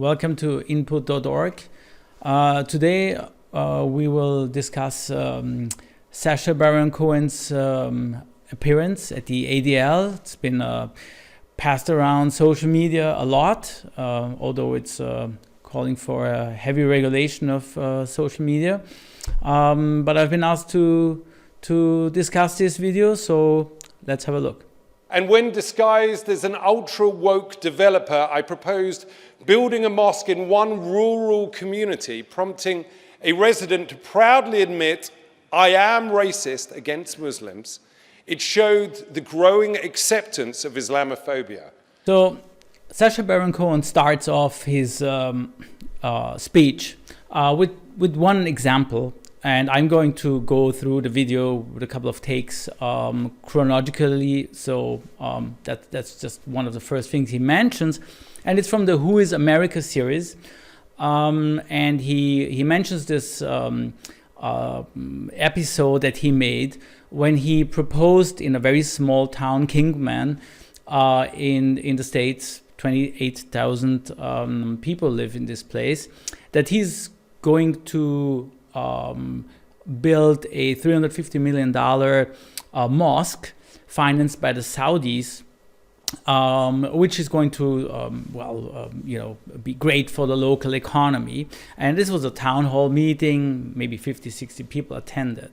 Welcome to input.org. Today we will discuss Sacha Baron Cohen's appearance at the ADL. It's been passed around social media a lot, although it's calling for a heavy regulation of social media. But I've been asked to discuss this video, so let's have a look. And when disguised as an ultra-woke developer, I proposed building a mosque in one rural community, prompting a resident to proudly admit, "I am racist against Muslims." It showed the growing acceptance of Islamophobia. So Sacha Baron Cohen starts off his speech with one example. And I'm going to go through the video with a couple of takes chronologically. So that's just one of the first things he mentions. And it's from the Who is America series. And he mentions this episode that he made when he proposed in a very small town, Kingman, in the States. 28,000 people live in this place. That he's going to build a $350 million mosque financed by the Saudis, which is going to, be great for the local economy. And this was a town hall meeting, maybe 50, 60 people attended.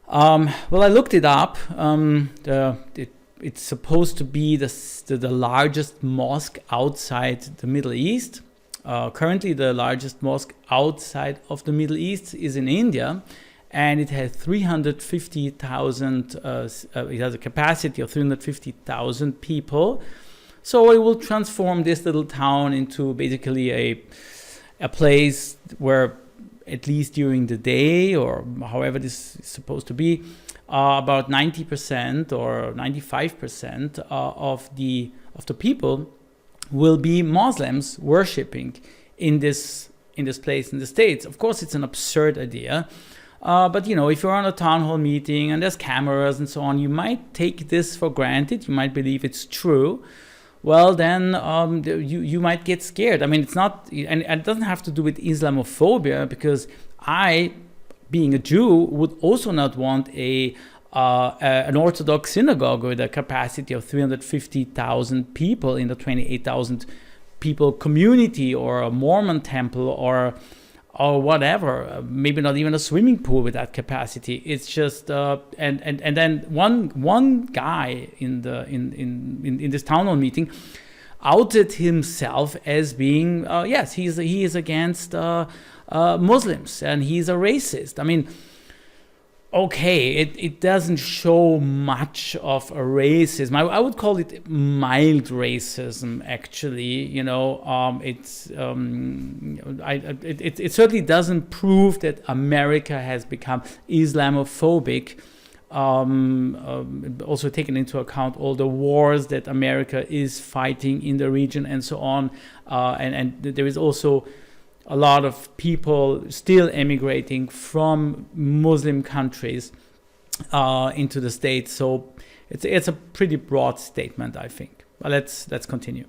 Well, I looked it up. It's supposed to be the largest mosque outside the Middle East. Currently, the largest mosque outside of the Middle East is in India, and it has 350,000. It has a capacity of 350,000 people. So it will transform this little town into basically a place where, at least during the day, or however this is supposed to be, about 90% or 95% of the people will be Muslims worshipping in this place in the States. Of course, it's an absurd idea. But, if you're on a town hall meeting and there's cameras and so on, you might take this for granted. You might believe it's true. Well, then you might get scared. I mean, it's not, and it doesn't have to do with Islamophobia, because I, being a Jew, would also not want an Orthodox synagogue with a capacity of 350,000 people in the 28,000 people community, or a Mormon temple, or whatever. Maybe not even a swimming pool with that capacity. It's just and then one guy in this town hall meeting outed himself as being he is against Muslims, and he's a racist. I mean, okay, it doesn't show much of a racism. I would call it mild racism, actually. It certainly doesn't prove that America has become Islamophobic. Also taking into account all the wars that America is fighting in the region and so on. And there is also a lot of people still emigrating from Muslim countries into the States. So it's a pretty broad statement, I think. But let's continue.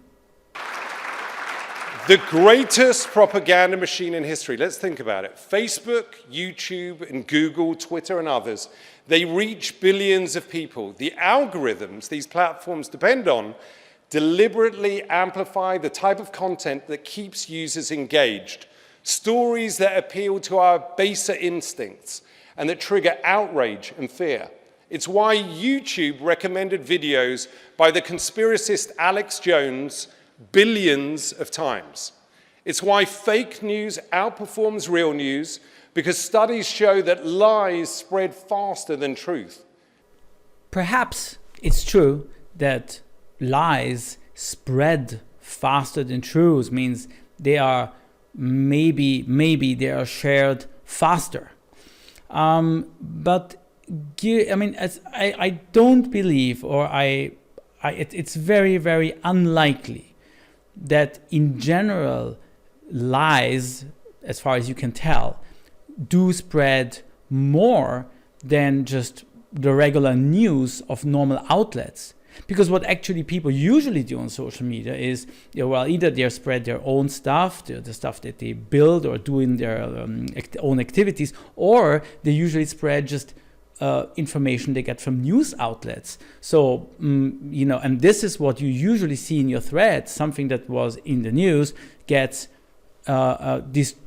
The greatest propaganda machine in history. Let's think about it. Facebook, YouTube, and Google, Twitter, and others, they reach billions of people. The algorithms these platforms depend on deliberately amplify the type of content that keeps users engaged. Stories that appeal to our baser instincts and that trigger outrage and fear. It's why YouTube recommended videos by the conspiracist Alex Jones billions of times. It's why fake news outperforms real news, because studies show that lies spread faster than truth. Perhaps it's true that lies spread faster than truth, means they are maybe they are shared faster. But I mean, I don't believe, or it's very, very unlikely that in general lies, as far as you can tell, do spread more than just the regular news of normal outlets. Because what actually people usually do on social media is, well, either they spread their own stuff, the stuff that they build or do in their own activities, or they usually spread just information they get from news outlets. So, and this is what you usually see in your thread. Something that was in the news gets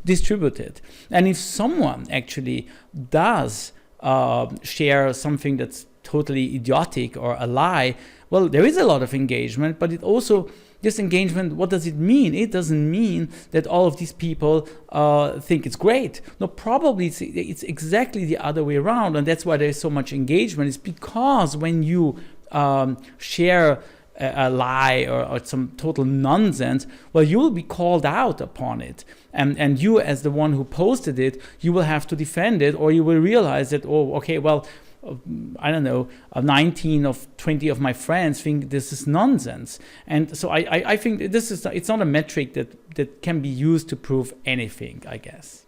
distributed. And if someone actually does share something that's totally idiotic or a lie, well, there is a lot of engagement, but it also, this engagement, what does it mean? It doesn't mean that all of these people think it's great. No, probably it's exactly the other way around, and that's why there's so much engagement. It's because when you share a lie or some total nonsense, well, you will be called out upon it. And you, as the one who posted it, you will have to defend it, or you will realize that, oh, okay, well, I don't know, 19 of 20 of my friends think this is nonsense. And so I think it's not a metric that can be used to prove anything, I guess.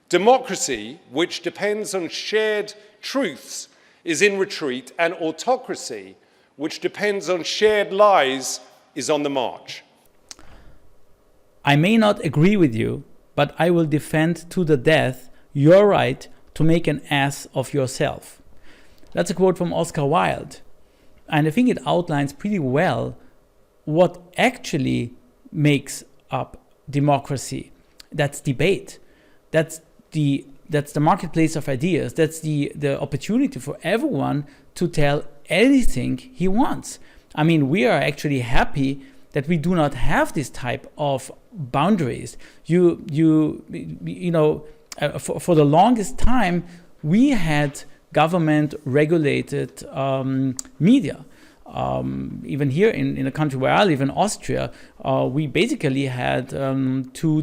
Democracy, which depends on shared truths, is in retreat, and autocracy, which depends on shared lies, is on the march. I may not agree with you, but I will defend to the death your right to make an ass of yourself. That's a quote from Oscar Wilde. And I think it outlines pretty well what actually makes up democracy. That's debate. That's the marketplace of ideas. That's the opportunity for everyone to tell anything he wants. I mean, we are actually happy that we do not have this type of boundaries. For the longest time, we had government-regulated media. Even here in the country where I live, in Austria, we basically had 2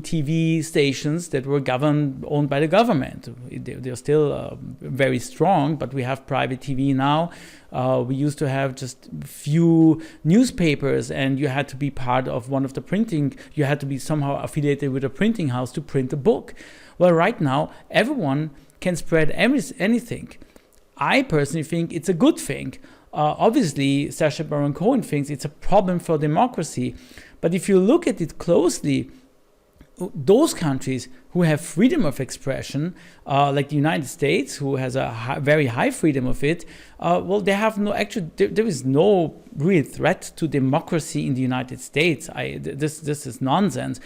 TV stations that were owned by the government. They're still very strong, but we have private TV now. We used to have just few newspapers, and you had to be part of one of the printing. You had to be somehow affiliated with a printing house to print a book. Well, right now, everyone can spread anything. I personally think it's a good thing. Obviously, Sacha Baron Cohen thinks it's a problem for democracy. But if you look at it closely, those countries who have freedom of expression, like the United States, who has a very high freedom of it, well, they have no, actually, there is no real threat to democracy in the United States. This is nonsense.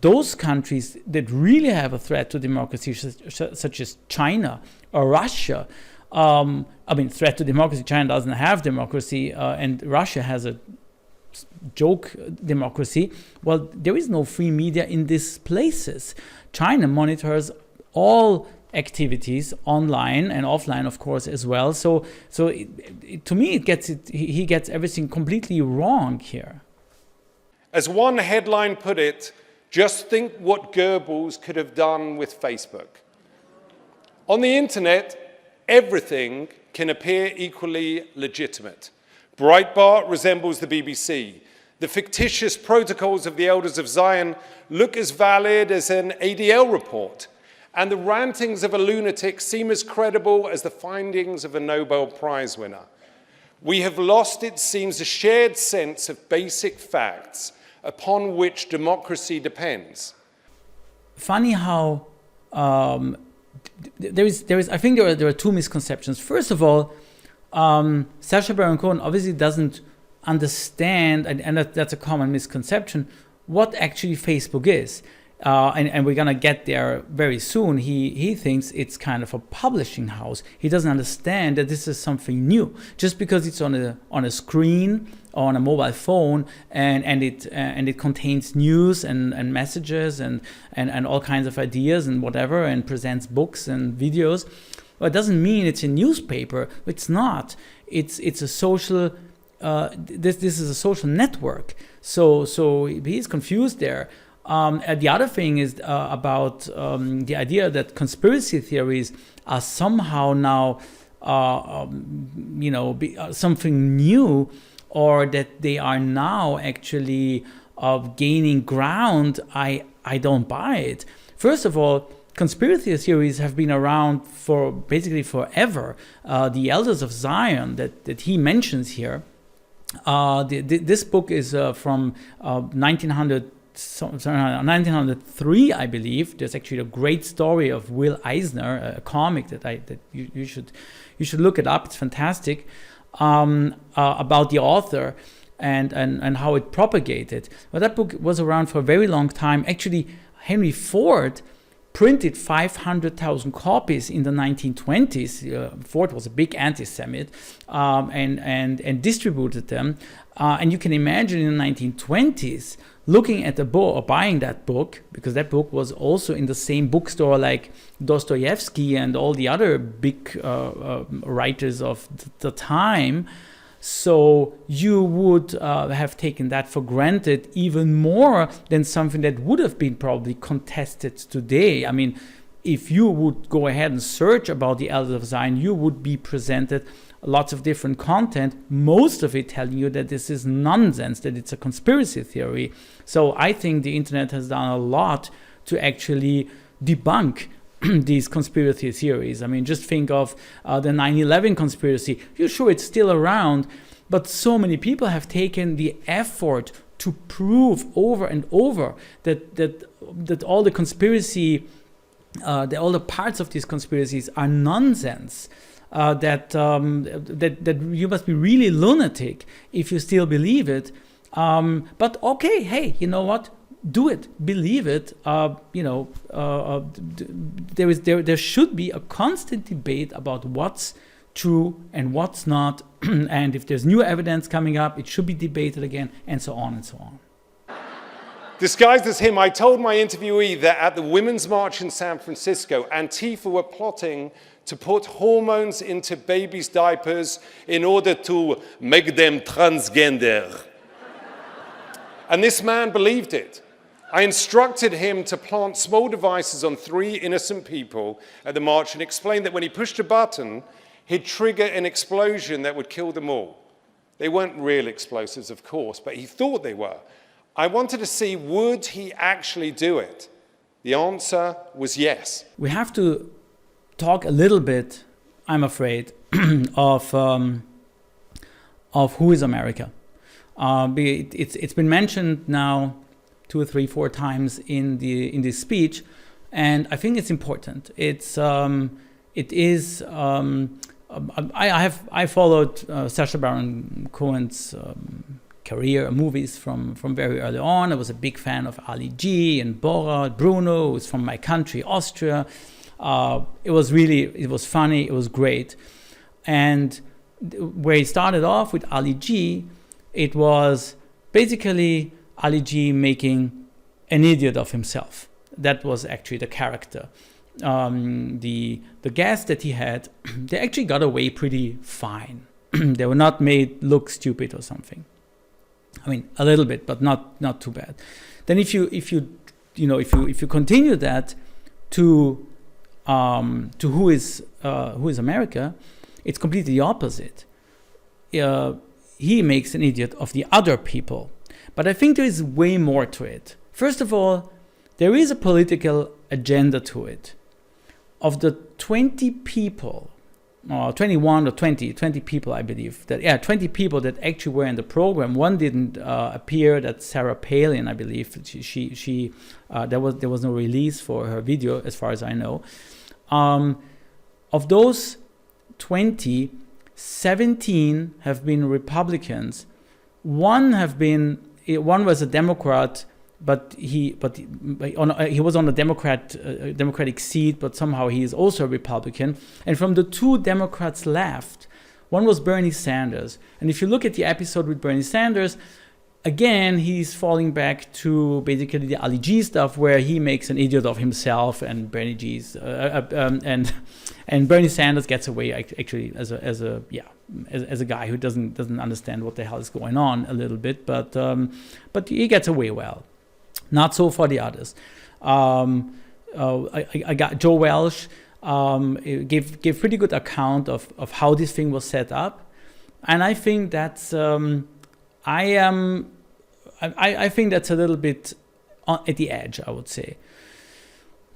Those countries that really have a threat to democracy, such as China or Russia, threat to democracy, China doesn't have democracy, and Russia has a joke democracy. Well, there is no free media in these places. China monitors all activities online and offline, of course, as well. So to me, he gets everything completely wrong here. As one headline put it, just think what Goebbels could have done with Facebook. On the internet, everything can appear equally legitimate. Breitbart resembles the BBC. The fictitious protocols of the Elders of Zion look as valid as an ADL report. And the rantings of a lunatic seem as credible as the findings of a Nobel Prize winner. We have lost, it seems, a shared sense of basic facts upon which democracy depends. Funny how there is. I think there are 2 misconceptions. First of all, Sacha Baron Cohen obviously doesn't understand, and that's a common misconception, what actually Facebook is. And we're gonna get there very soon. He thinks it's kind of a publishing house. He doesn't understand that this is something new. Just because it's on a screen or on a mobile phone and it contains news and messages and all kinds of ideas and whatever, and presents books and videos, well, it doesn't mean it's a newspaper. It's not. It's a social. This is a social network. So he's confused there. The other thing is about the idea that conspiracy theories are somehow now, something new, or that they are now actually gaining ground. I don't buy it. First of all, conspiracy theories have been around for basically forever. The Elders of Zion that he mentions here, this book is from 1903, I believe. There's actually a great story of Will Eisner, a comic that you should look it up. It's fantastic, about the author and how it propagated. But that book was around for a very long time. Actually, Henry Ford printed 500,000 copies in the 1920s. Ford was a big anti-Semite, and distributed them. And you can imagine in the 1920s looking at the book or buying that book, because that book was also in the same bookstore like Dostoevsky and all the other big writers of the time. So you would have taken that for granted even more than something that would have been probably contested today. I mean, if you would go ahead and search about the Elders of Zion, you would be presented lots of different content, most of it telling you that this is nonsense, that it's a conspiracy theory. So I think the internet has done a lot to actually debunk these conspiracy theories. I mean, just think of the 9/11 conspiracy. You're sure it's still around, but so many people have taken the effort to prove over and over that all the conspiracy, all the parts of these conspiracies are nonsense. That you must be really lunatic if you still believe it. But okay, hey, you know what? Do it, believe it. There should be a constant debate about what's true and what's not, and if there's new evidence coming up, it should be debated again, and so on and so on. Disguised as him, I told my interviewee that at the Women's March in San Francisco, Antifa were plotting to put hormones into babies' diapers in order to make them transgender. And this man believed it. I instructed him to plant small devices on 3 innocent people at the march and explained that when he pushed a button, he'd trigger an explosion that would kill them all. They weren't real explosives, of course, but he thought they were. I wanted to see, would he actually do it? The answer was yes. We have to talk a little bit, I'm afraid, of who is America. It's been mentioned now 2 or 3, 4 times in this speech, and I think it's important. I followed Sacha Baron Cohen's career, movies from very early on. I was a big fan of Ali G and Borat, Bruno, who's from my country, Austria. It was funny, it was great. And where he started off with Ali G, it was basically Ali G making an idiot of himself. That was actually the character. The guests that he had, they actually got away pretty fine. They were not made look stupid or something. I mean, a little bit, but not too bad. Then if you continue that to who is America, it's completely the opposite. He makes an idiot of the other people. But I think there is way more to it. First of all, there is a political agenda to it. Of the 20 people, 21 or 20 people, I believe, 20 people that actually were in the program, one didn't appear, that's Sarah Palin, I believe. There was no release for her video, as far as I know. Of those 20, 17 have been Republicans. One was a Democrat, but he was on a Democratic seat, but somehow he is also a Republican. And from the 2 Democrats left, one was Bernie Sanders. And if you look at the episode with Bernie Sanders, again, he's falling back to basically the Ali G stuff, where he makes an idiot of himself, and Bernie Sanders gets away actually as a guy who doesn't understand what the hell is going on a little bit, but he gets away well. Not so for the others. I got Joe Welch gave pretty good account of how this thing was set up, and I think that's I think that's a little bit at the edge, I would say.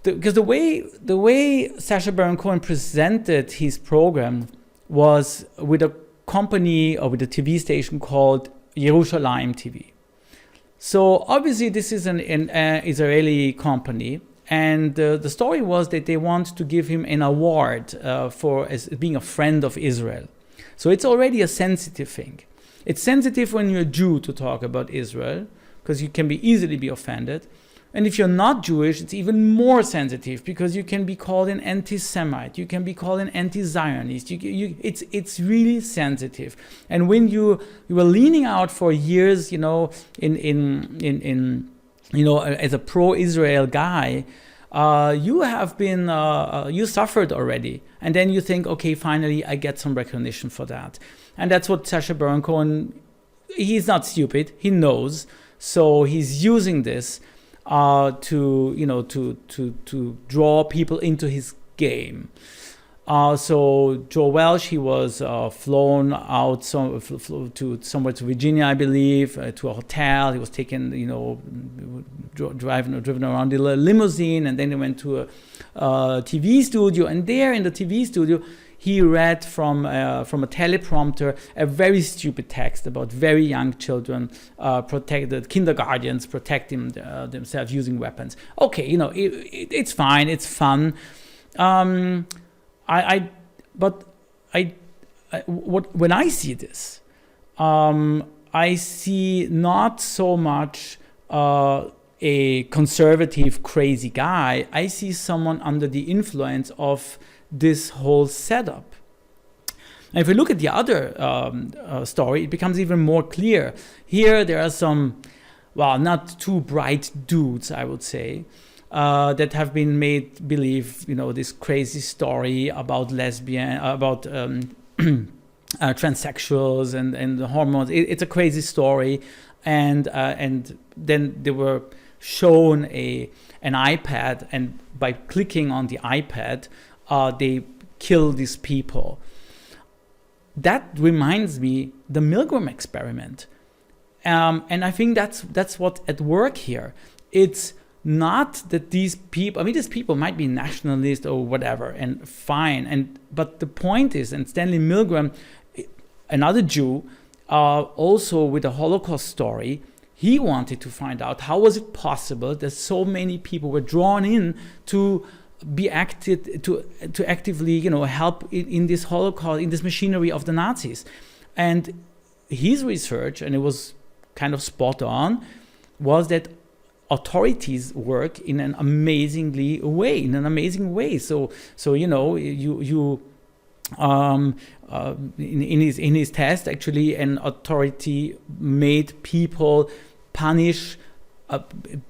because the way Sacha Baron Cohen presented his program was with a company or with a TV station called Yerushalayim TV. So obviously this is an Israeli company, and the story was that they want to give him an award for as being a friend of Israel. So it's already a sensitive thing. It's sensitive when you're a Jew to talk about Israel, because you can easily be offended. And if you're not Jewish, it's even more sensitive because you can be called an anti-Semite, you can be called an anti-Zionist. It's really sensitive. And when you were leaning out for years, you know, in as a pro-Israel guy, you have been you suffered already, and then you think, okay, finally I get some recognition for that. And that's what Sacha Baron Cohen. He's not stupid. He knows, so he's using this to draw people into his game. So Joe Welch, he was flown out to somewhere to Virginia, I believe, to a hotel. He was taken, driven around in a limousine, and then he went to a TV studio. And there in the TV studio, he read from a teleprompter a very stupid text about very young children, the kindergartens protecting themselves using weapons. Okay, it's fine, it's fun. When I see this, I see not so much a conservative crazy guy. I see someone under the influence of this whole setup. And if we look at the other story, it becomes even more clear. Here there are some, not too bright dudes, I would say, that have been made believe, this crazy story about transsexuals and the hormones. It's a crazy story, and then they were shown an iPad, and by clicking on the iPad, they kill these people. That reminds me the Milgram experiment, and I think that's what's at work here. It's not that these people might be nationalist or whatever, and fine, but the point is, and Stanley Milgram, another Jew, also with a Holocaust story, he wanted to find out how was it possible that so many people were drawn in to be to actively help in this Holocaust, in this machinery of the Nazis. And his research, and it was kind of spot on, was that authorities work in an amazing way. So in his test, actually, an authority made people punish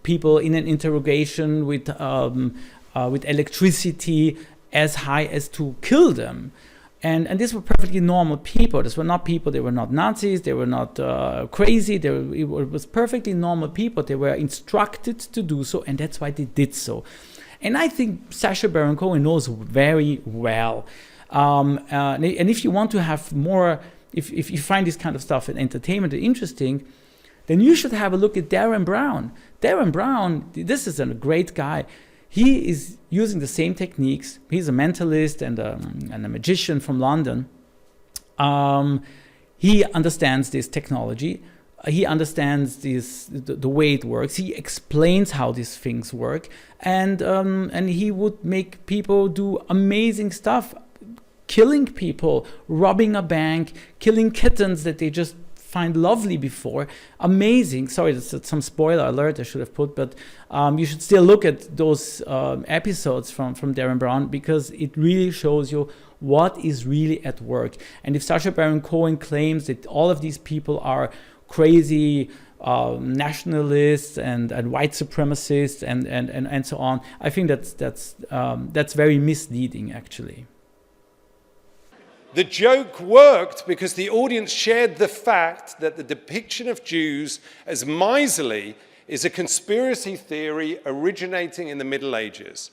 people in an interrogation with electricity as high as to kill them. And these were perfectly normal people. These were not people, they were not Nazis, they were not crazy, it was perfectly normal people. They were instructed to do so, and that's why they did so. And I think Sacha Baron Cohen knows very well. And if you want to have more, if you find this kind of stuff in entertainment interesting, then you should have a look at Darren Brown. Darren Brown, this is a great guy. He is using the same techniques. He's a mentalist and a magician from London. He understands this technology. He understands the way it works. He explains how these things work, and he would make people do amazing stuff, killing people, robbing a bank, killing kittens that they just find lovely before. Amazing. Sorry, that's some spoiler alert I should have put, but you should still look at those episodes from Darren Brown, because it really shows you what is really at work. And if Sacha Baron Cohen claims that all of these people are crazy nationalists and white supremacists and so on, I think that's very misleading, actually. The joke worked because the audience shared the fact that the depiction of Jews as miserly is a conspiracy theory originating in the Middle Ages.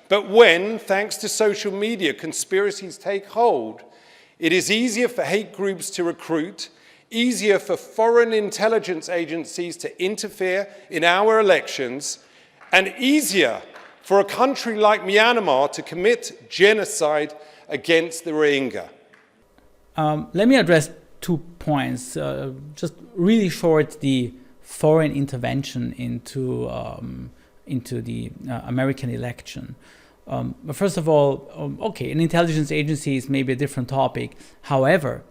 But when, thanks to social media, conspiracies take hold, it is easier for hate groups to recruit, easier for foreign intelligence agencies to interfere in our elections, and easier for a country like Myanmar to commit genocide against the Rohingya? Let me address 2 points. Just really short, the foreign intervention into the American election. First of all, okay, an intelligence agency is maybe a different topic. However,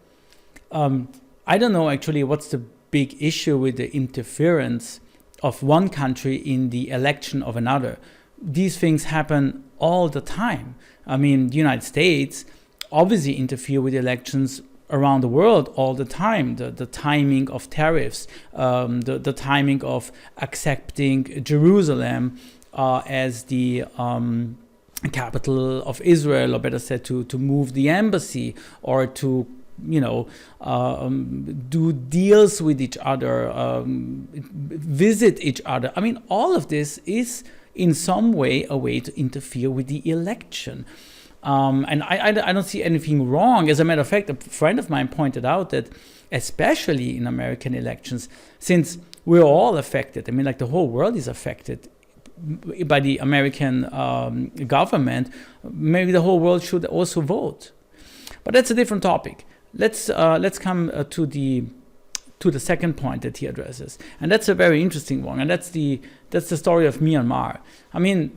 I don't know actually what's the big issue with the interference of one country in the election of another. These things happen all the time. I mean, the United States obviously interfere with elections around the world all the time. The timing of tariffs, the timing of accepting Jerusalem as the capital of Israel, or better said, to move the embassy, or to do deals with each other, visit each other. I mean, all of this is in some way a way to interfere with the election. And I don't see anything wrong. As a matter of fact, a friend of mine pointed out that especially in American elections, since we're all affected, I mean, like the whole world is affected by the American government, maybe the whole world should also vote. But that's a different topic. Let's come to the second point that he addresses, and that's a very interesting one, and that's the story of Myanmar. I mean,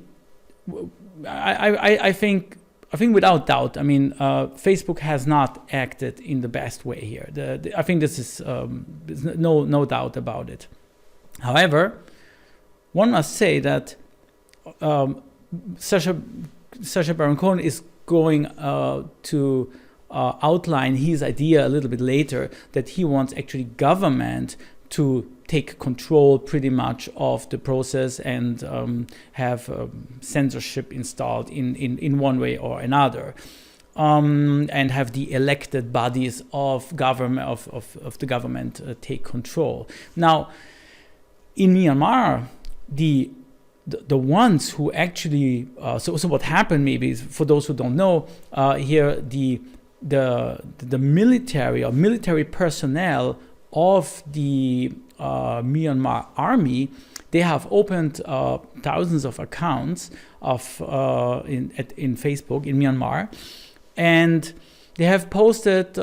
I think without doubt, I mean, Facebook has not acted in the best way here. I think this is no doubt about it. However, one must say that Sacha Baron Cohen is going to outline his idea a little bit later, that he wants actually government to take control pretty much of the process and have censorship installed in one way or another, and have the elected bodies of government of the government take control. Now, in Myanmar, the ones who actually so what happened, maybe is, for those who don't know, here the military or military personnel of the Myanmar army, they have opened thousands of accounts in Facebook in Myanmar, and they have posted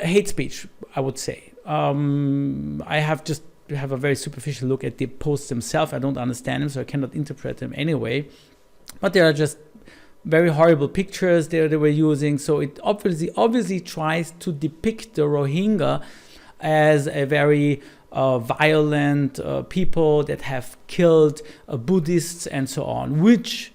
hate speech, I would say. I have a very superficial look at the posts themselves. I don't understand them, so I cannot interpret them anyway. But they are just very horrible pictures they were using. So it obviously tries to depict the Rohingya as a very violent people that have killed Buddhists and so on, which,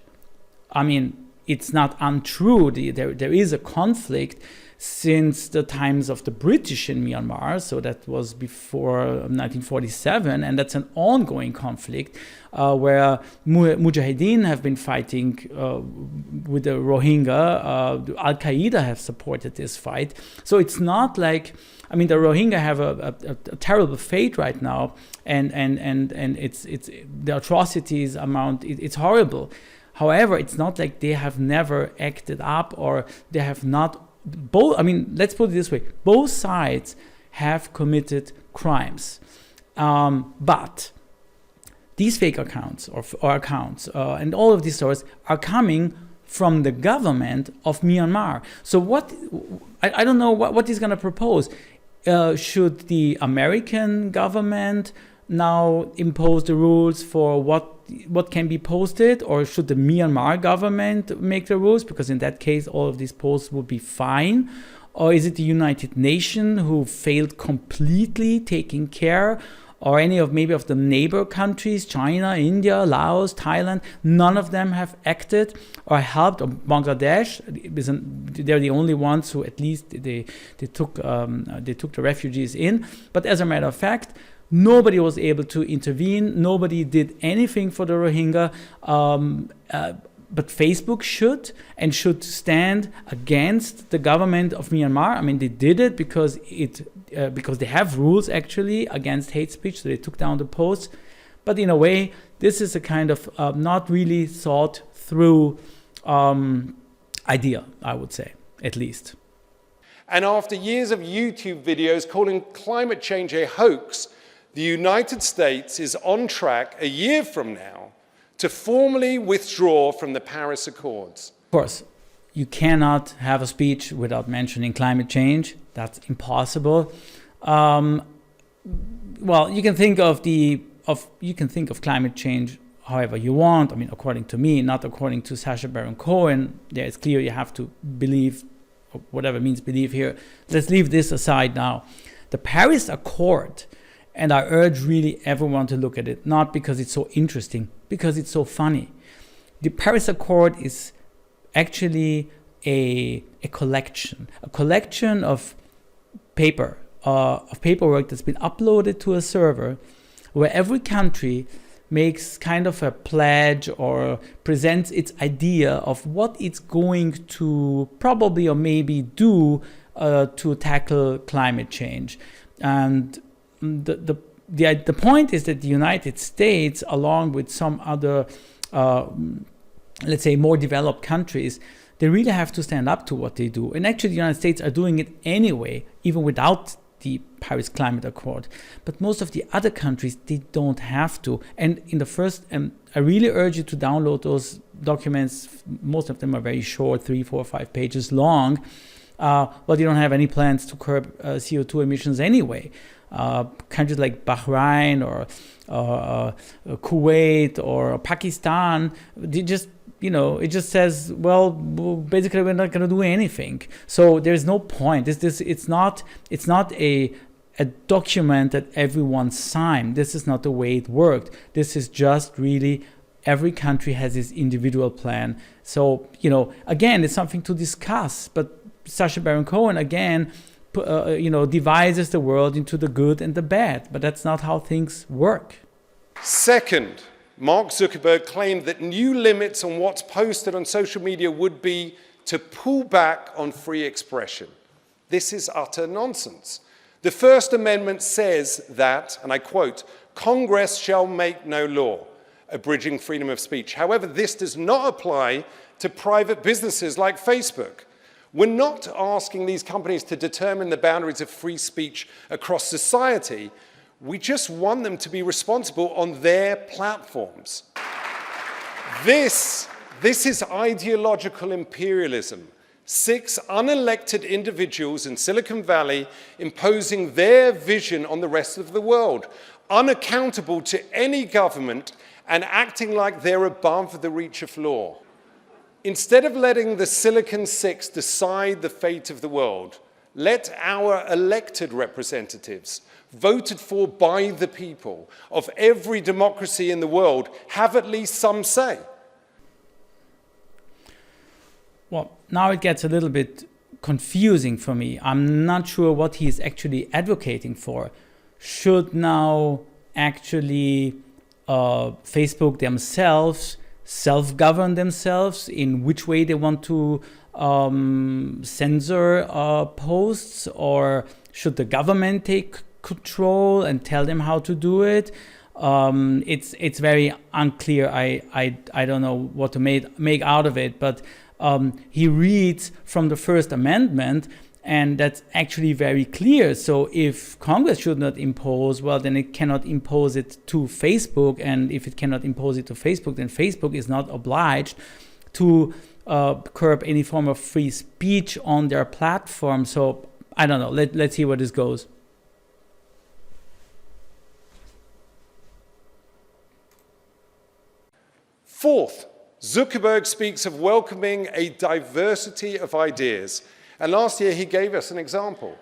I mean, it's not untrue. There is a conflict since the times of the British in Myanmar, so that was before 1947, and that's an ongoing conflict where Mujahideen have been fighting with the Rohingya. Al-Qaeda have supported this fight. So it's not like, I mean, the Rohingya have a terrible fate right now, and it's the atrocities amount, it's horrible. However, it's not like they have never acted up, or they have not. I mean, let's put it this way: both sides have committed crimes, but these fake accounts or accounts and all of these stories are coming from the government of Myanmar. So what I don't know what he's going to propose. Should the American government now impose the rules for what can be posted, or should the Myanmar government make the rules? Because in that case, all of these posts would be fine. Or is it the United Nations who failed completely taking care, or any of maybe of the neighbor countries, China, India, Laos, Thailand? None of them have acted or helped. Or Bangladesh, they're the only ones who at least they took the refugees in. But as a matter of fact, nobody was able to intervene. Nobody did anything for the Rohingya. But Facebook should stand against the government of Myanmar. I mean, they did it because they have rules actually against hate speech, so they took down the posts. But in a way, this is a kind of not really thought through idea, I would say, at least. And after years of YouTube videos calling climate change a hoax, the United States is on track a year from now to formally withdraw from the Paris Accords. Of course, you cannot have a speech without mentioning climate change. That's impossible. Well, you can think of climate change however you want. I mean, according to me, not according to Sacha Baron Cohen. There it's clear you have to believe, or whatever means believe here. Let's leave this aside now. The Paris Accord, and I urge really everyone to look at it, not because it's so interesting, because it's so funny. The Paris Accord is actually a collection of paperwork that's been uploaded to a server, where every country makes kind of a pledge or presents its idea of what it's going to probably or maybe do to tackle climate change. And the point is that the United States, along with some other, let's say, more developed countries, they really have to stand up to what they do. And actually, the United States are doing it anyway, even without the Paris Climate Accord. But most of the other countries, they don't have to. And in the first, I really urge you to download those documents. Most of them are very short, 3, 4, 5 pages long. But you don't have any plans to curb CO2 emissions anyway. Countries like Bahrain or Kuwait or Pakistan, they just, it just says, well, basically we're not going to do anything. So there's no point. It's not a document that everyone signed. This is not the way it worked. This is just really every country has its individual plan. So, again, it's something to discuss. But Sacha Baron Cohen, again, divides the world into the good and the bad. But that's not how things work. Second, Mark Zuckerberg claimed that new limits on what's posted on social media would be to pull back on free expression. This is utter nonsense. The First Amendment says that, and I quote, "Congress shall make no law abridging freedom of speech." However, this does not apply to private businesses like Facebook. We're not asking these companies to determine the boundaries of free speech across society. We just want them to be responsible on their platforms. This is ideological imperialism. 6 unelected individuals in Silicon Valley imposing their vision on the rest of the world, unaccountable to any government and acting like they're above the reach of law. Instead of letting the Silicon Six decide the fate of the world, let our elected representatives, voted for by the people of every democracy in the world, have at least some say. Well, now it gets a little bit confusing for me. I'm not sure what he's actually advocating for. Should now actually Facebook themselves self-govern themselves in which way they want to censor posts, or should the government take control and tell them how to do it? It's very unclear. I don't know what to make out of it, but he reads from the First Amendment, and that's actually very clear. So if Congress should not impose, well, then it cannot impose it to Facebook. And if it cannot impose it to Facebook, then Facebook is not obliged to curb any form of free speech on their platform. So I don't know. Let's see where this goes. Fourth, Zuckerberg speaks of welcoming a diversity of ideas. And last year, he gave us an example.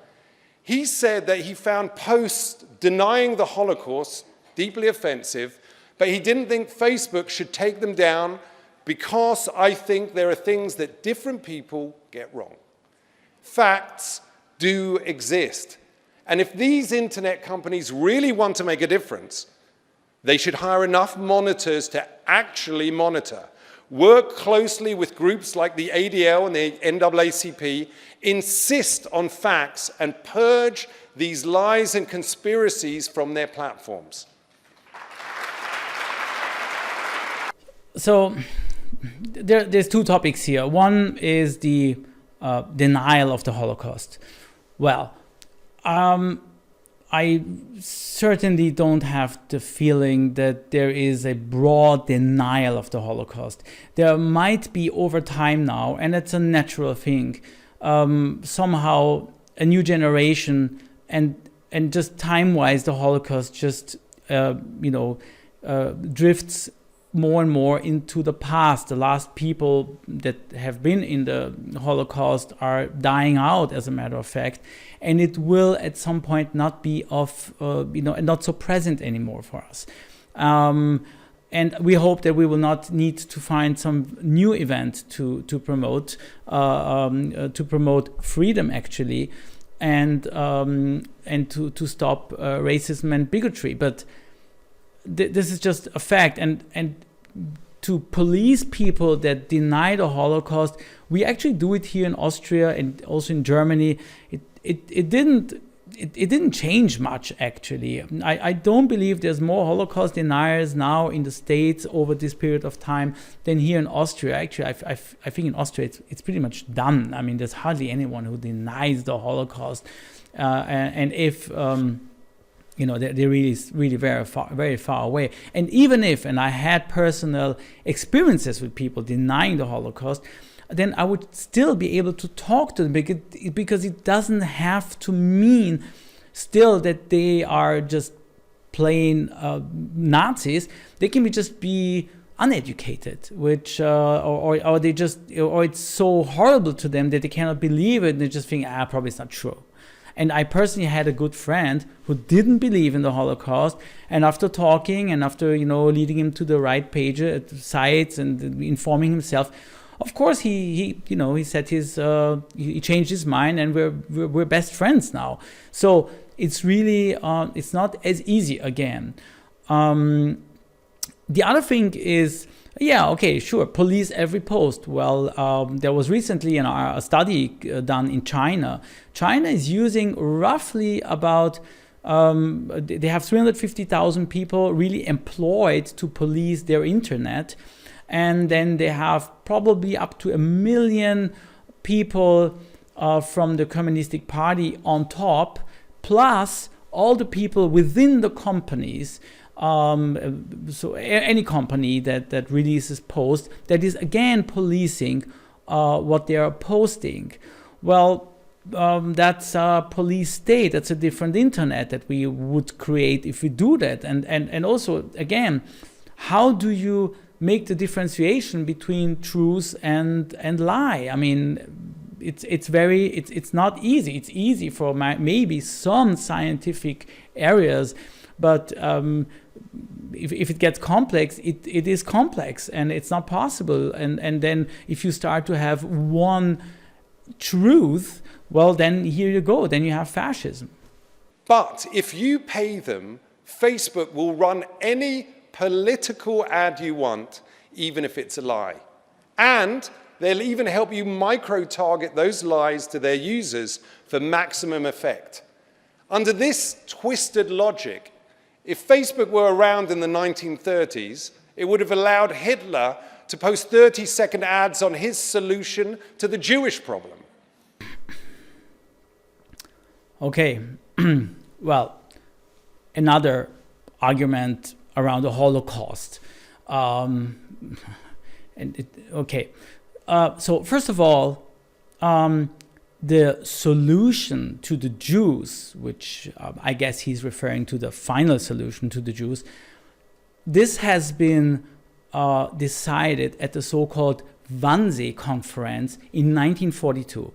He said that he found posts denying the Holocaust deeply offensive, but he didn't think Facebook should take them down because I think there are things that different people get wrong. Facts do exist. And if these internet companies really want to make a difference, they should hire enough monitors to actually monitor. Work closely with groups like the ADL and the NAACP, insist on facts, and purge these lies and conspiracies from their platforms. So there's 2 topics here. One is the denial of the Holocaust. Well, I certainly don't have the feeling that there is a broad denial of the Holocaust. There might be over time now, and it's a natural thing, somehow a new generation and just time-wise the Holocaust just drifts more and more into the past. The last people that have been in the Holocaust are dying out, as a matter of fact, and it will at some point not be not so present anymore for us. And we hope that we will not need to find some new event to promote freedom, actually, and to stop racism and bigotry. But this is just a fact, and to police people that deny the Holocaust, we actually do it here in Austria and also in Germany. It didn't change much, actually. I don't believe there's more Holocaust deniers now in the States over this period of time than here in Austria. Actually, I think in Austria it's pretty much done. I mean, there's hardly anyone who denies the Holocaust, and if they're really very far away. And even if, and I had personal experiences with people denying the Holocaust, then I would still be able to talk to them because it doesn't have to mean still that they are just plain Nazis. They can just be uneducated, which or they just, or it's so horrible to them that they cannot believe it and they just think, probably it's not true. And I personally had a good friend who didn't believe in the Holocaust, and after talking and after leading him to the right sites and informing himself, of course he said he changed his mind, and we're best friends now. So it's really it's not as easy again. The other thing is, police every post. Well, there was recently a study done in China. China is using roughly about, they have 350,000 people really employed to police their internet. And then they have probably up to 1 million people from the Communistic Party on top, plus all the people within the companies. So any company that releases posts that is again policing what they are posting. Well, that's a police state. That's a different internet that we would create if we do that. And also, again, how do you make the differentiation between truth and lie? I mean, it's not easy. It's easy for maybe some scientific areas, but if it gets complex, it is complex and it's not possible. And then if you start to have one truth, well, then here you go. Then you have fascism. But if you pay them, Facebook will run any political ad you want, even if it's a lie. And they'll even help you micro-target those lies to their users for maximum effect. Under this twisted logic, if Facebook were around in the 1930s, it would have allowed Hitler to post 30-second ads on his solution to the Jewish problem. Okay, well, another argument around the Holocaust. So first of all, the solution to the Jews, which I guess he's referring to the final solution to the Jews, this has been decided at the so-called Wannsee Conference in 1942.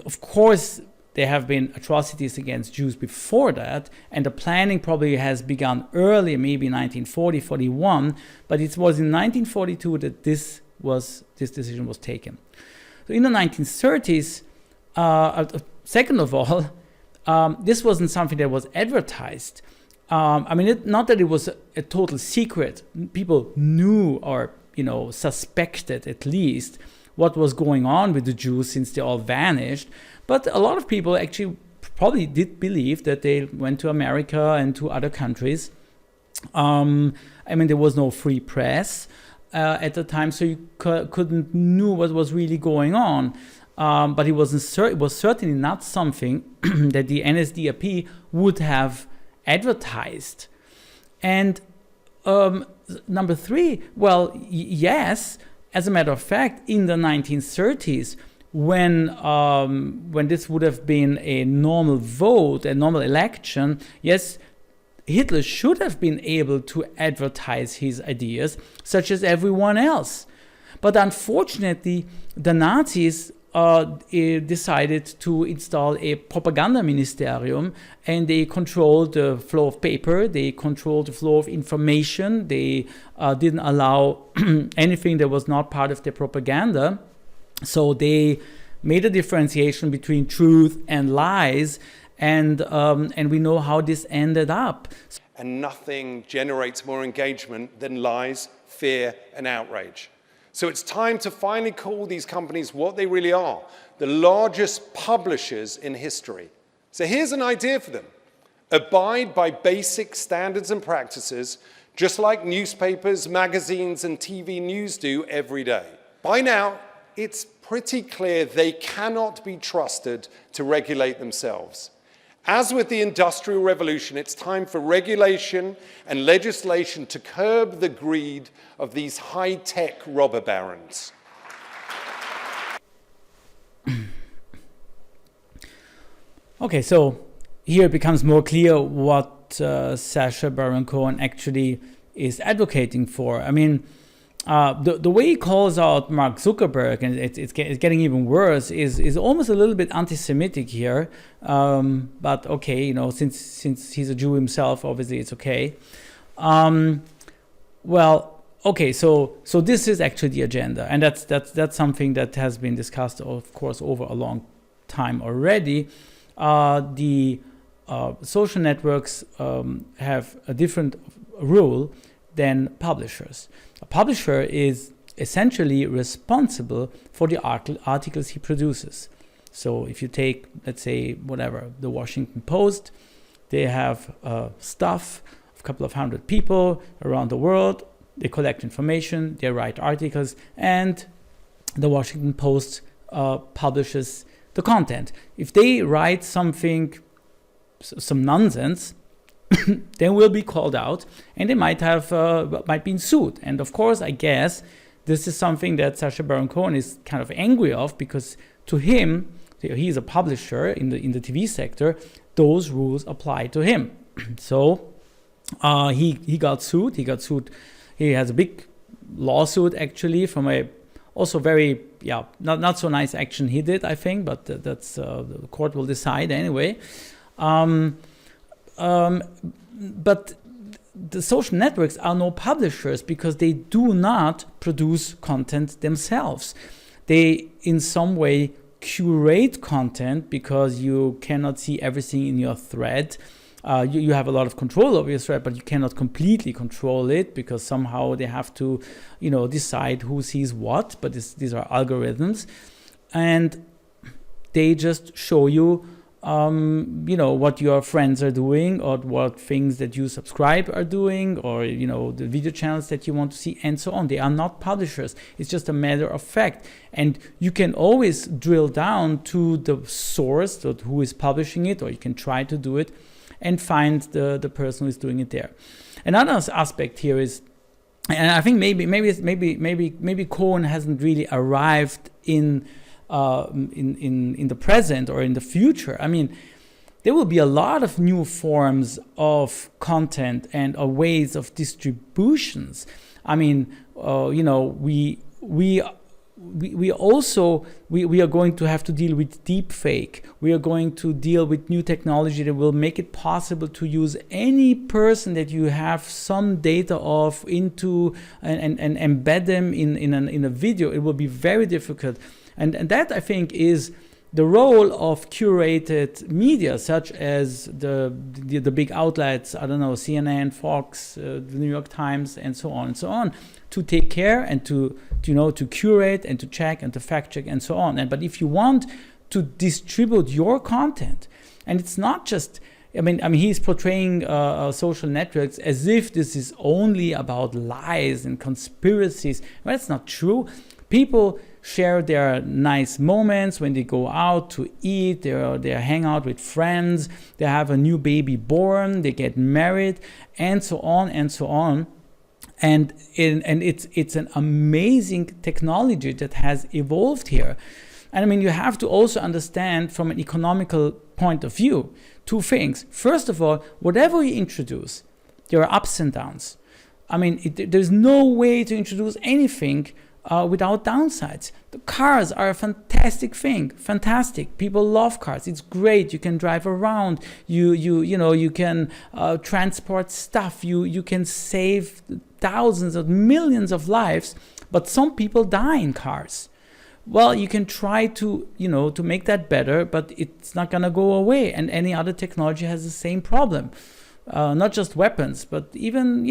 Of course, there have been atrocities against Jews before that, and the planning probably has begun earlier, maybe 1940, 41, but it was in 1942 that this decision was taken. So in the 1930s, second of all, this wasn't something that was advertised. Not that it was a total secret. People knew or suspected at least what was going on with the Jews since they all vanished. But a lot of people actually probably did believe that they went to America and to other countries. There was no free press at the time, so you couldn't know what was really going on. but it was certainly not something that the NSDAP would have advertised. And number three, well, yes, as a matter of fact, in the 1930s, when this would have been a normal vote, a normal election, yes, Hitler should have been able to advertise his ideas, such as everyone else. But unfortunately, the Nazis decided to install a propaganda ministerium, and they controlled the flow of paper, they controlled the flow of information, they didn't allow anything that was not part of their propaganda. So they made a differentiation between truth and lies, and we know how this ended up. And nothing generates more engagement than lies, fear, and outrage. So it's time to finally call these companies what they really are, the largest publishers in history. So here's an idea for them. Abide by basic standards and practices, just like newspapers, magazines, and TV news do every day. By now, it's pretty clear they cannot be trusted to regulate themselves. As with the Industrial Revolution, it's time for regulation and legislation to curb the greed of these high-tech robber barons. Okay, so here it becomes more clear what Sacha Baron Cohen actually is advocating for. I mean, the way he calls out Mark Zuckerberg, and it's getting even worse, is almost a little bit anti-Semitic here. But okay, you know, since he's a Jew himself, obviously it's okay. Well, okay, so this is actually the agenda, and that's something that has been discussed, of course, over a long time already. The social networks have a different rule than publishers. A publisher is essentially responsible for the articles he produces. So if you take, let's say, whatever, the Washington Post, they have staff of a couple of hundred people around the world. They collect information, they write articles, and the Washington Post publishes the content. If they write something, some nonsense, they will be called out, and they might be sued. And of course, I guess this is something that Sacha Baron Cohen is kind of angry of, because to him, he's a publisher in the TV sector, those rules apply to him. So he got sued. He has a big lawsuit actually from a also very not so nice action he did, I think, but that's the court will decide anyway. But the social networks are no publishers because they do not produce content themselves. They, in some way, curate content because you cannot see everything in your thread. You have a lot of control over your thread, but you cannot completely control it because somehow they have to, decide who sees what. But these are algorithms, and they just show you what your friends are doing, or what things that you subscribe are doing, or the video channels that you want to see, and so on. They are not publishers. It's just a matter of fact, and you can always drill down to the source, to who is publishing it, or you can try to do it and find the person who is doing it there. Another aspect here is, and I think maybe Cohen hasn't really arrived in the present or in the future. I mean, there will be a lot of new forms of content and ways of distributions. I mean, we are going to have to deal with deep fake. We are going to deal with new technology that will make it possible to use any person that you have some data of into and embed them in a video. It will be very difficult. And that, I think, is the role of curated media, such as the big outlets, I don't know, CNN, Fox, the New York Times, and so on, to take care and to curate and to check and to fact check and so on. But if you want to distribute your content, and it's not just, I mean, he's portraying social networks as if this is only about lies and conspiracies. Well, that's not true. People share their nice moments when they go out to eat, they hang out with friends, they have a new baby born, they get married, and so on and so on. And it's an amazing technology that has evolved here. And I mean, you have to also understand from an economical point of view, two things. First of all, whatever you introduce, there are ups and downs. I mean, there's no way to introduce anything without downsides. The cars are a fantastic thing, fantastic. People love cars. It's great. You can drive around. You can transport stuff. You can save thousands of millions of lives. But some people die in cars. Well, you can try to make that better, but it's not gonna go away. And any other technology has the same problem. Not just weapons, but even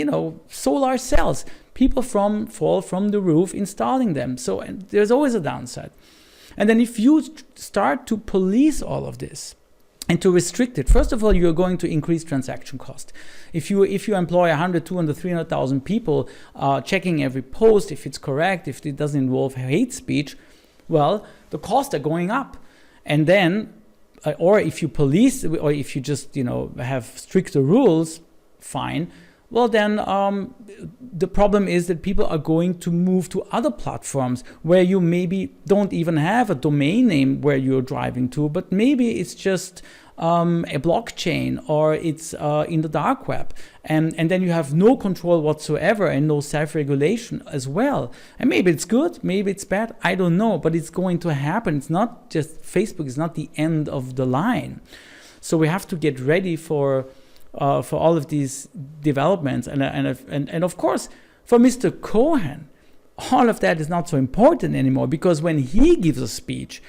solar cells. People fall from the roof installing them. So there's always a downside. And then if you start to police all of this and to restrict it, first of all, you're going to increase transaction cost. If you employ 100, 200, 300,000 people checking every post, if it's correct, if it doesn't involve hate speech, well, the costs are going up. And then, or if you police, or if you just have stricter rules, fine. Well, then the problem is that people are going to move to other platforms where you maybe don't even have a domain name where you're driving to, but maybe it's just a blockchain, or it's in the dark web. And then you have no control whatsoever and no self-regulation as well. And maybe it's good, maybe it's bad, I don't know, but it's going to happen. It's not just Facebook, it's not the end of the line. So we have to get ready for all of these developments. And of course, for Mr. Cohen, all of that is not so important anymore, because when he gives a speech,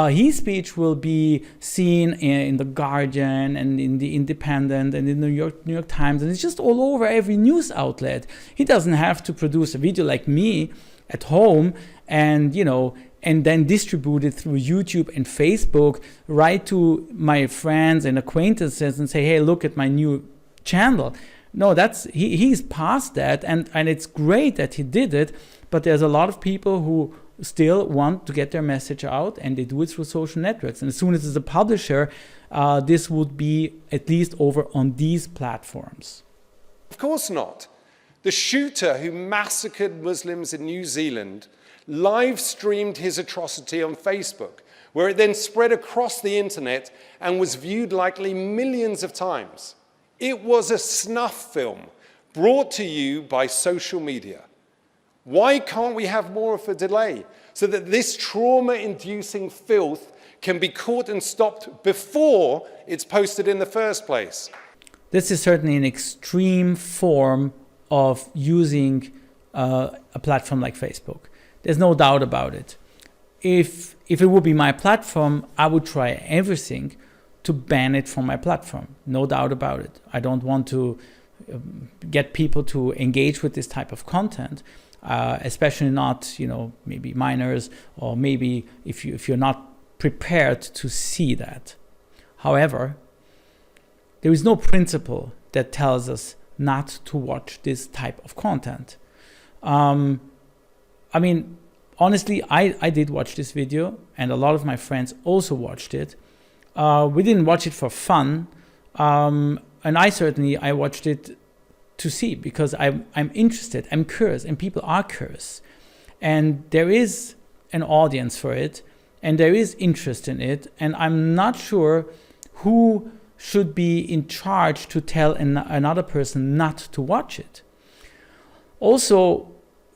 his speech will be seen in the Guardian and in the Independent and in the New York Times, and it's just all over every news outlet. He doesn't have to produce a video like me at home and then distribute it through YouTube and Facebook, write to my friends and acquaintances and say, hey, look at my new channel. No, he's past that, and it's great that he did it, but there's a lot of people who still want to get their message out, and they do it through social networks. And as soon as it's a publisher, this would be at least over on these platforms. Of course not. The shooter who massacred Muslims in New Zealand live streamed his atrocity on Facebook, where it then spread across the internet and was viewed likely millions of times. It was a snuff film brought to you by social media. Why can't we have more of a delay so that this trauma-inducing filth can be caught and stopped before it's posted in the first place? This is certainly an extreme form of using a platform like Facebook. There's no doubt about it. If it would be my platform, I would try everything to ban it from my platform. No doubt about it. I don't want to get people to engage with this type of content. Especially not, maybe minors, or maybe if you're not prepared to see that. However, there is no principle that tells us not to watch this type of content. I mean, honestly, I did watch this video, and a lot of my friends also watched it. We didn't watch it for fun, and I watched it to see, because I'm interested, I'm curious, and people are curious. And there is an audience for it, and there is interest in it, and I'm not sure who should be in charge to tell another person not to watch it. Also,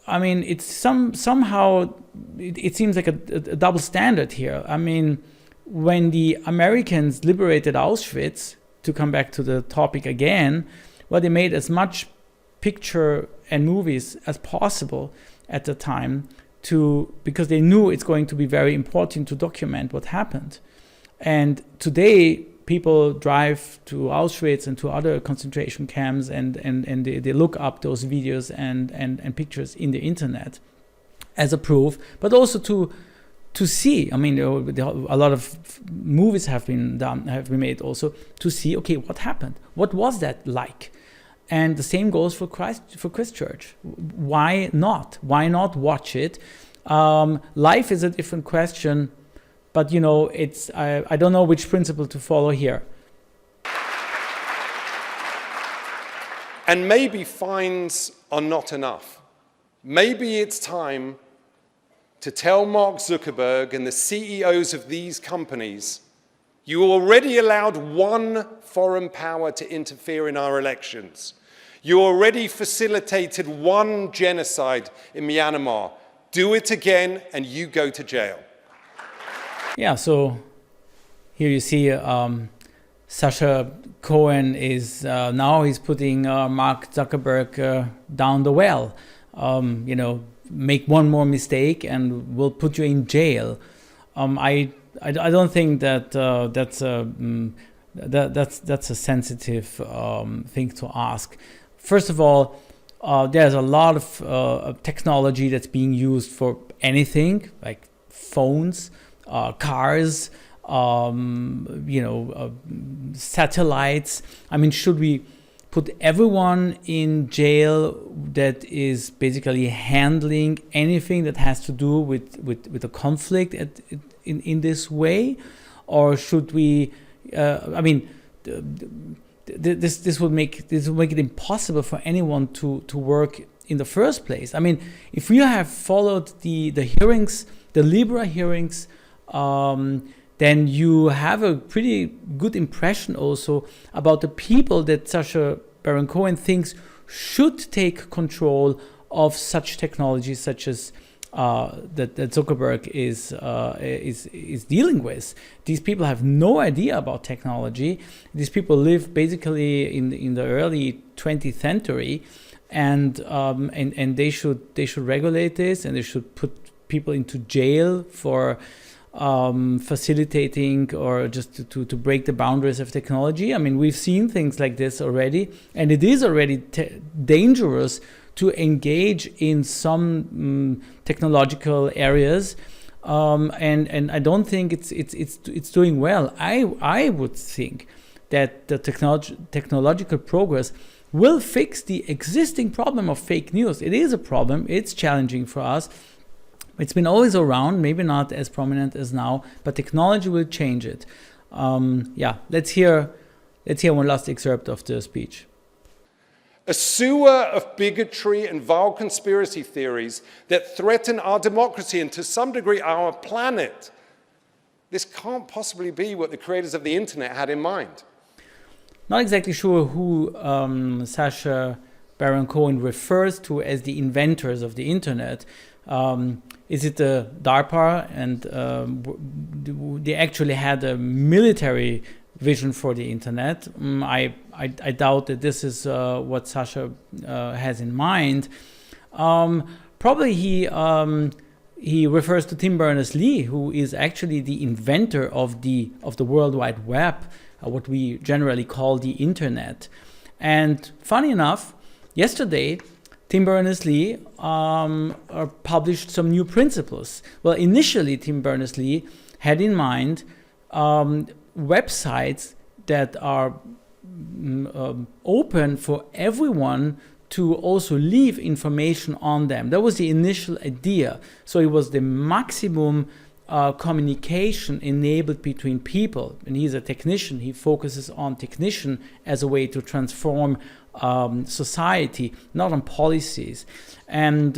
I mean, it's somehow it seems like a double standard here. I mean, when the Americans liberated Auschwitz, to come back to the topic again, well, they made as much picture and movies as possible at the time because they knew it's going to be very important to document what happened. And today, people drive to Auschwitz and to other concentration camps, and they look up those videos and pictures in the internet as a proof, but also to see. I mean, a lot of movies have been made also to see, okay, what happened? What was that like? And the same goes for Christchurch. Why not? Why not watch it? Life is a different question, but I don't know which principle to follow here. And maybe fines are not enough. Maybe it's time to tell Mark Zuckerberg and the CEOs of these companies, you already allowed one foreign power to interfere in our elections. You already facilitated one genocide in Myanmar. Do it again and you go to jail. Yeah, so here you see Sacha Cohen is now he's putting Mark Zuckerberg down the well. Make one more mistake and we'll put you in jail. I don't think that that's a sensitive thing to ask. First of all, there's a lot of technology that's being used for anything, like phones, cars, satellites. I mean, should we put everyone in jail that is basically handling anything that has to do with a conflict in this way? Or should we, this would make it impossible for anyone to work in the first place. I mean, if you have followed the hearings, the Libra hearings, then you have a pretty good impression also about the people that Sacha Baron Cohen thinks should take control of such technologies, such as that Zuckerberg is dealing with. These people have no idea about technology. These people live basically in the early 20th century, and they should regulate this, and they should put people into jail for facilitating or just to break the boundaries of technology. I mean, we've seen things like this already, and it is already dangerous to engage in some technological areas, and I don't think it's doing well. I would think that the technological progress will fix the existing problem of fake news. It is a problem. It's challenging for us. It's been always around, maybe not as prominent as now, but technology will change it. Let's hear one last excerpt of the speech. A sewer of bigotry and vile conspiracy theories that threaten our democracy and to some degree our planet. This can't possibly be what the creators of the internet had in mind. Not exactly sure who Sacha Baron Cohen refers to as the inventors of the internet. Is it the DARPA? And they actually had a military vision for the internet. I doubt that this is what Sacha has in mind. Probably he refers to Tim Berners-Lee, who is actually the inventor of the World Wide Web, what we generally call the internet. And funny enough, yesterday, Tim Berners-Lee published some new principles. Well, initially, Tim Berners-Lee had in mind websites that are open for everyone to also leave information on them. That was the initial idea. So it was the maximum communication enabled between people. And he's a technician. He focuses on technician as a way to transform society, not on policies. And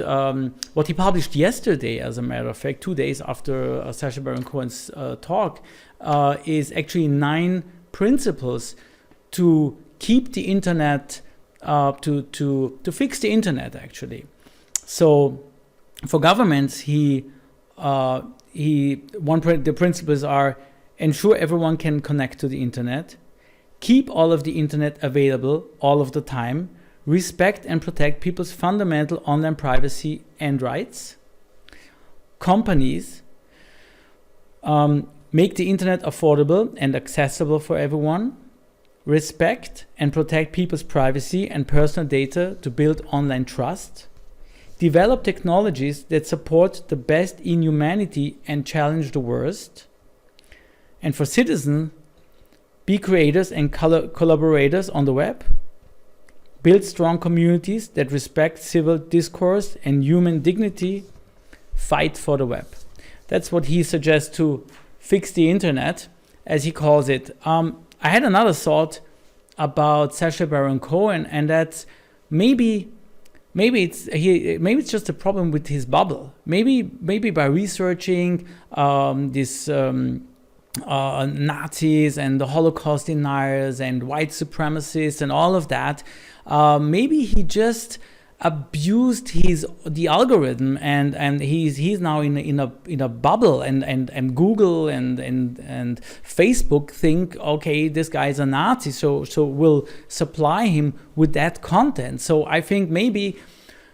what he published yesterday, as a matter of fact, 2 days after Sacha Baron Cohen's talk, is actually 9 principles to keep the internet, to fix the internet, actually. So for governments, the principles are: ensure everyone can connect to the internet, keep all of the internet available all of the time, respect and protect people's fundamental online privacy and rights. Companies make the internet affordable and accessible for everyone. Respect and protect people's privacy and personal data to build online trust. Develop technologies that support the best in humanity and challenge the worst. And for citizens, be creators and collaborators on the web. Build strong communities that respect civil discourse and human dignity. fight for the web. That's what he suggests to fix the internet, as he calls it. I had another thought about Sacha Baron Cohen, and that's maybe it's just a problem with his bubble. Maybe by researching this Nazis and the Holocaust deniers and white supremacists and all of that, maybe he just abused the algorithm, and he's now in a bubble, and Google and Facebook think, okay, this guy's a Nazi, so we'll supply him with that content. So I think maybe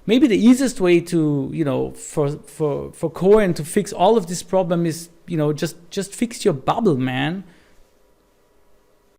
the easiest way to for Cohen to fix all of this problem is just fix your bubble, man.